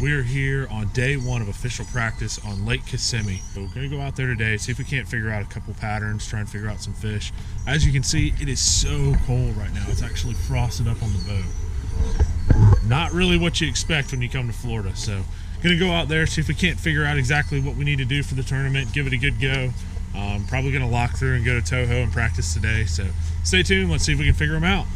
We are here on day one of official practice on Lake Kissimmee. So we're going to go out there today, see if we can't figure out a couple patterns, try and figure out some fish. As you can see, it is so cold right now. It's actually frosted up on the boat. Not really what you expect when you come to Florida. So going to go out there, see if we can't figure out exactly what we need to do for the tournament, give it a good go. Probably going to lock through and go to Toho and practice today. So stay tuned. Let's see if we can figure them out.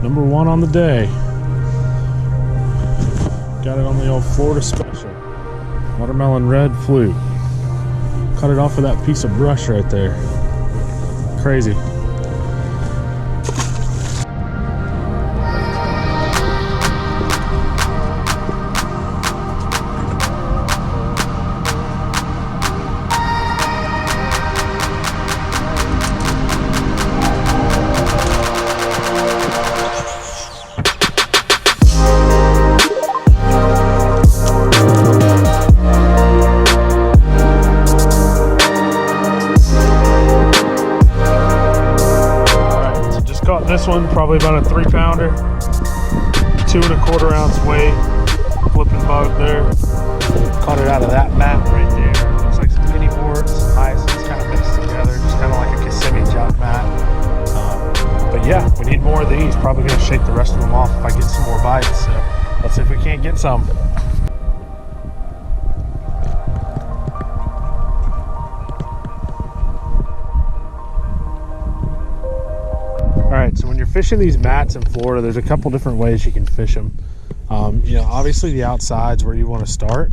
Number one on the day. Got it on the old Florida Special. Watermelon red fluke. Cut it off with that piece of brush right there. Crazy. Caught this one, probably about a 3-pounder, 2 1/4 ounce weight, flipping bug there. Caught it out of that mat right there. Looks like some mini boards, some ice, it's kind of mixed together, just kind of like a Kissimmee jump mat. But yeah, we need more of these. Probably gonna shake the rest of them off if I get some more bites. So let's see if we can't get some. Alright, so when you're fishing these mats in Florida, there's a couple different ways you can fish them. You know, obviously the outside's where you want to start.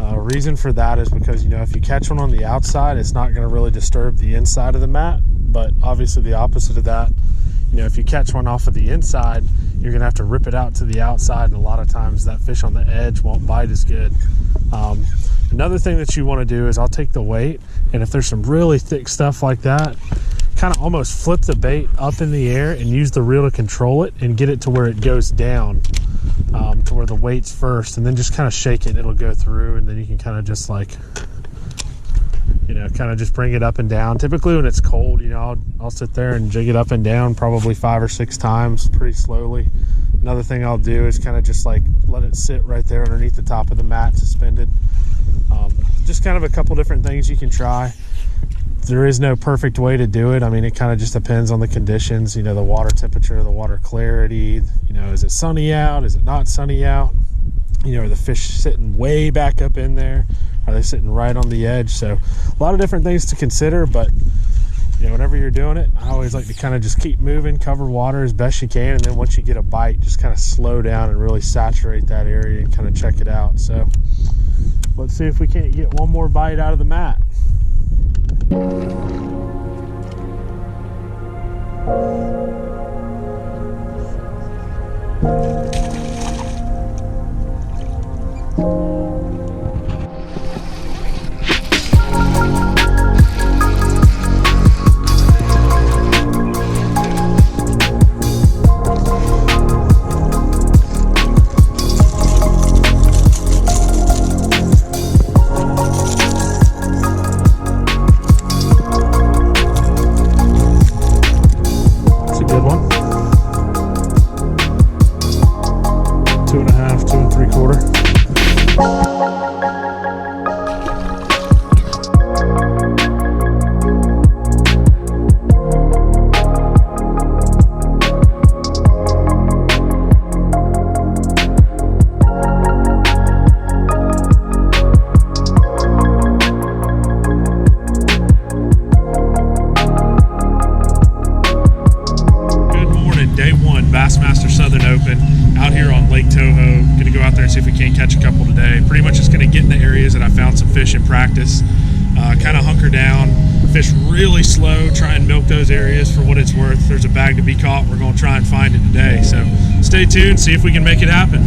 Reason for that is because, you know, if you catch one on the outside, it's not going to really disturb the inside of the mat. But obviously the opposite of that, you know, if you catch one off of the inside, you're going to have to rip it out to the outside, and a lot of times that fish on the edge won't bite as good. Another thing that you want to do is I'll take the weight, and if there's some really thick stuff like that, kind of almost flip the bait up in the air and use the reel to control it and get it to where it goes down, to where the weight's first, and then just kind of shake it. It'll go through, and then you can kind of just like, you know, kind of just bring it up and down. Typically when it's cold, you know, I'll sit there and jig it up and down probably 5 or 6 times pretty slowly. Another thing I'll do is kind of just like let it sit right there underneath the top of the mat suspended. Just kind of a couple different things you can try. There is no perfect way to do it. I mean, it kind of just depends on the conditions, you know, the water temperature, the water clarity, you know, is it sunny out? Is it not sunny out? You know, are the fish sitting way back up in there? Are they sitting right on the edge? So a lot of different things to consider, but you know, whenever you're doing it, I always like to kind of just keep moving, cover water as best you can, and then once you get a bite, just kind of slow down and really saturate that area and kind of check it out. So let's see if we can't get one more bite out of the mat. Bassmaster Southern Open out here on Lake Toho. Going to go out there and see if we can't catch a couple today. Pretty much just going to get in the areas that I found some fish in practice, kind of hunker down, fish really slow, try and milk those areas for what it's worth. If there's a bag to be caught, we're going to try and find it today. So stay tuned, see if we can make it happen.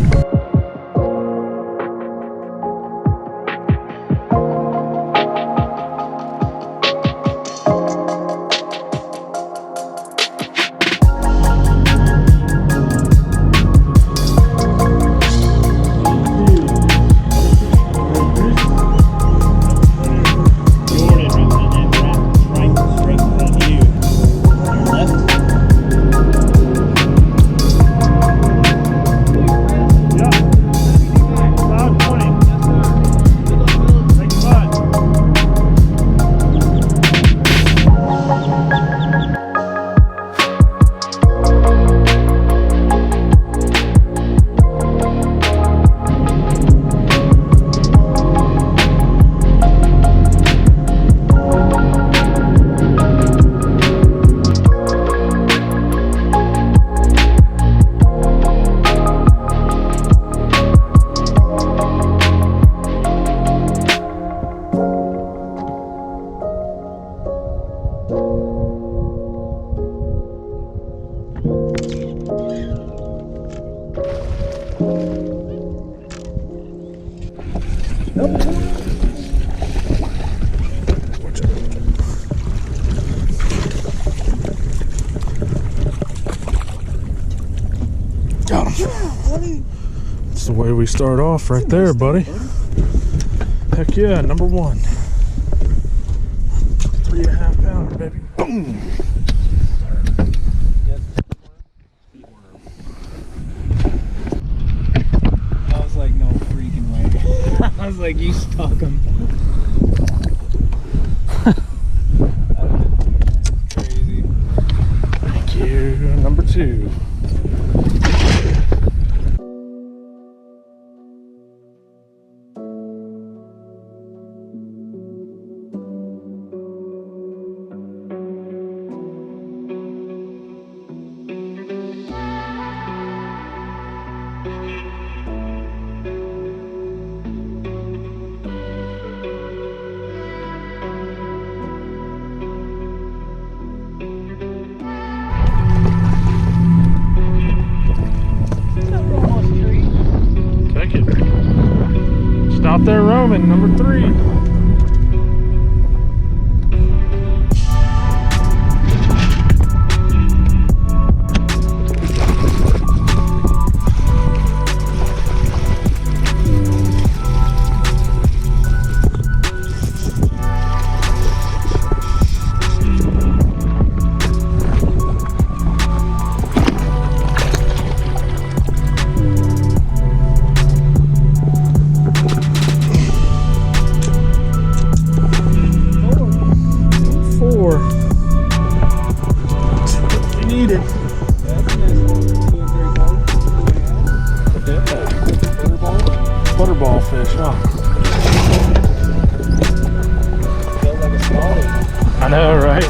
Got him. That's the way we start off right there, buddy. Heck yeah, number one. 3.5 pounder, baby. Boom. I was like, no freaking way. I was like, you stuck him. Crazy. Thank you. Number two. Out there roaming, number three. Butterball fish, huh? Feels like a smallie. I know, right?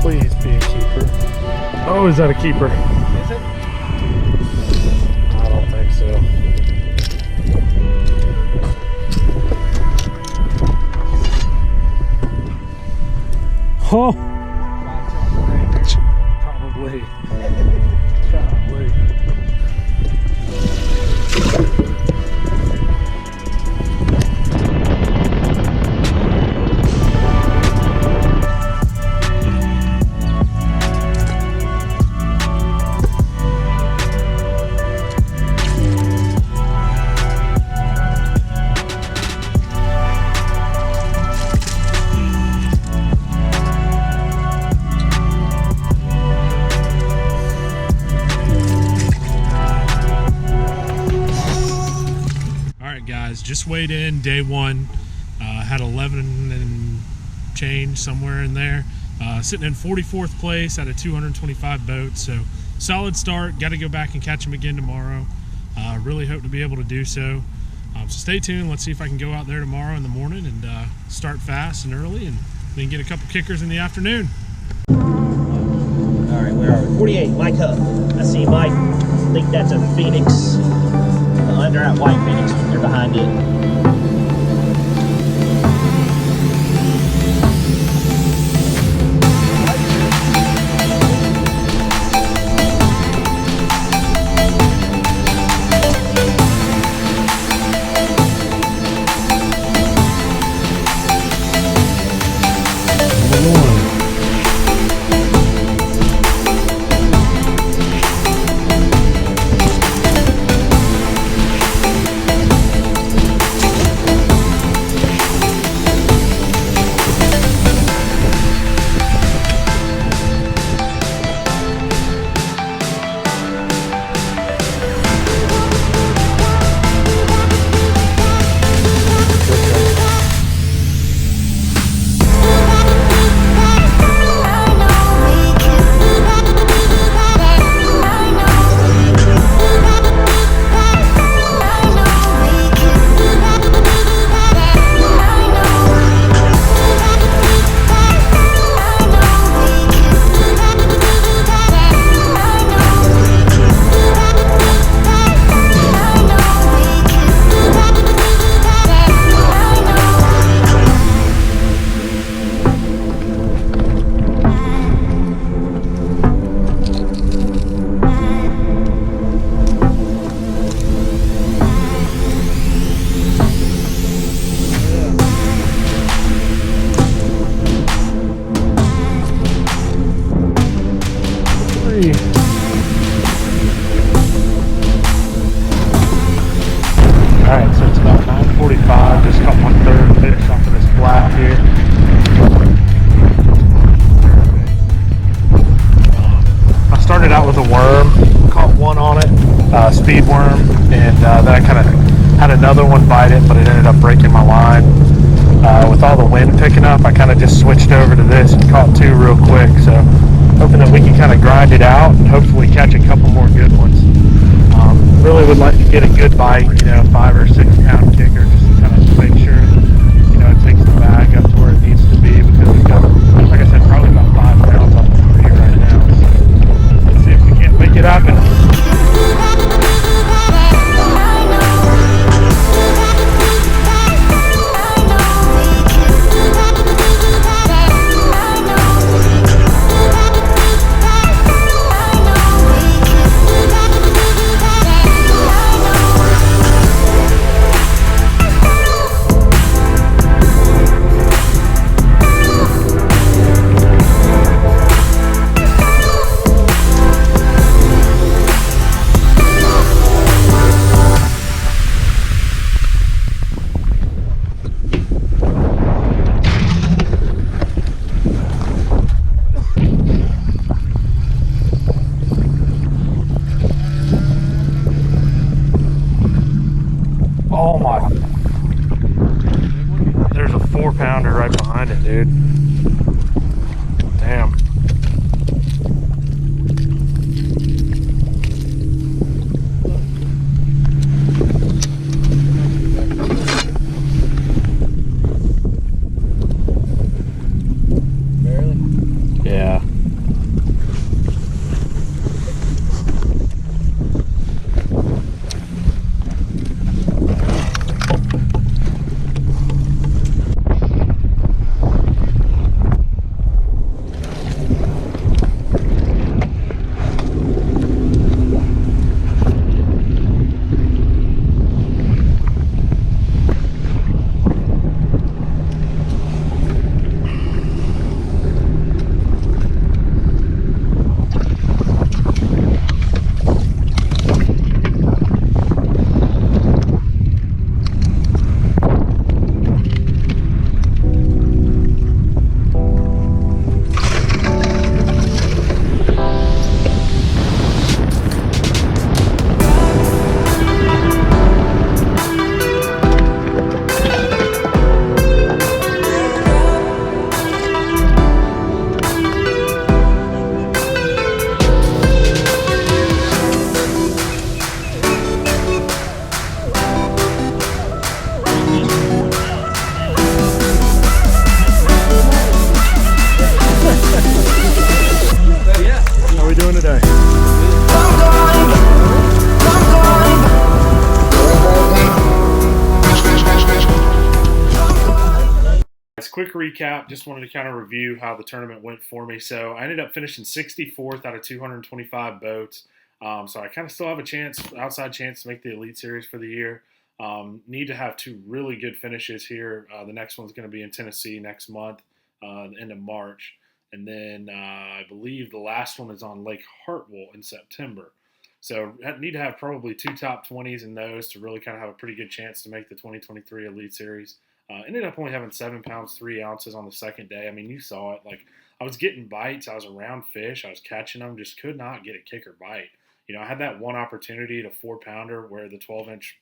Please be a keeper. Oh, is that a keeper? Is it? I don't think so. Oh! Probably. Probably. Guys, just weighed in day one, had 11 and change somewhere in there, sitting in 44th place out of 225 boats. So solid start. Got to go back and catch them again tomorrow. Really hope to be able to do so. So stay tuned. Let's see if I can go out there tomorrow in the morning and start fast and early, and then get a couple kickers in the afternoon. All right, where are we? 48, Mike Huff. I see Mike. I think that's a Phoenix. Under at White Phoenix, they're behind it. see. Alright, so it's about 9:45. Just caught my third fish off of this flat here. I started out with a worm, caught one on it, speed worm, and then I kind of had another one bite it, but it ended up breaking my line. With all the wind picking up, I kind of just switched over to this and caught two real quick. So hoping that we can kind of grind it out and hopefully catch a couple more good ones. Really would like to get a good bite, 5 or 6 pound kicker, just to kind of make sure, it takes the bag up to where it needs to be, because we've got, like I said, probably about 5 pounds on the tree right now. So let's see if we can't make it happen. Oh my, there's a 4-pounder right behind it, dude. Damn. Barely. Yeah. How are we doing today? As a quick recap, just wanted to kind of review how the tournament went for me. So I ended up finishing 64th out of 225 boats. So I kind of still have a chance, outside chance, to make the Elite Series for the year. Need to have 2 really good finishes here. The next one's going to be in Tennessee next month, the end of March. And then I believe the last one is on Lake Hartwell in September. So I need to have probably 2 top 20s in those to really kind of have a pretty good chance to make the 2023 Elite Series. Ended up only having 7 pounds 3 ounces on the second day. I mean, you saw it. Like, I was getting bites. I was around fish. I was catching them. Just could not get a kicker bite. I had that one opportunity at a 4-pounder where the 12-inch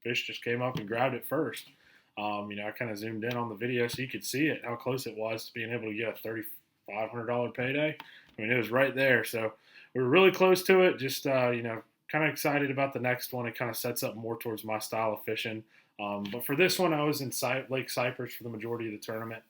fish just came up and grabbed it first. I kind of zoomed in on the video so you could see it, how close it was to being able to get a $3,500 payday. I mean, it was right there. So we were really close to it. Just, kind of excited about the next one. It kind of sets up more towards my style of fishing. But for this one, I was in Lake Cypress for the majority of the tournament.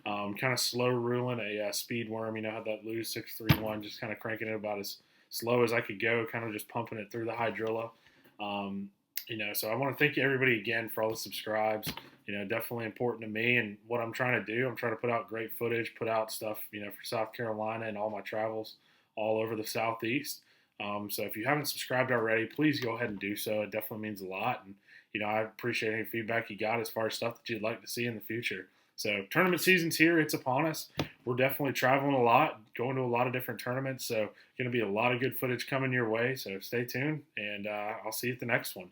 Kind of slow ruling a speed worm. Had that Lose 631, just kind of cranking it about as slow as I could go, kind of just pumping it through the hydrilla. So I want to thank everybody again for all the subscribes. Definitely important to me and what I'm trying to do. I'm trying to put out great footage, put out stuff, for South Carolina and all my travels all over the Southeast. So if you haven't subscribed already, please go ahead and do so. It definitely means a lot. And, I appreciate any feedback you got as far as stuff that you'd like to see in the future. So tournament season's here. It's upon us. We're definitely traveling a lot, going to a lot of different tournaments. So going to be a lot of good footage coming your way. So stay tuned, and I'll see you at the next one.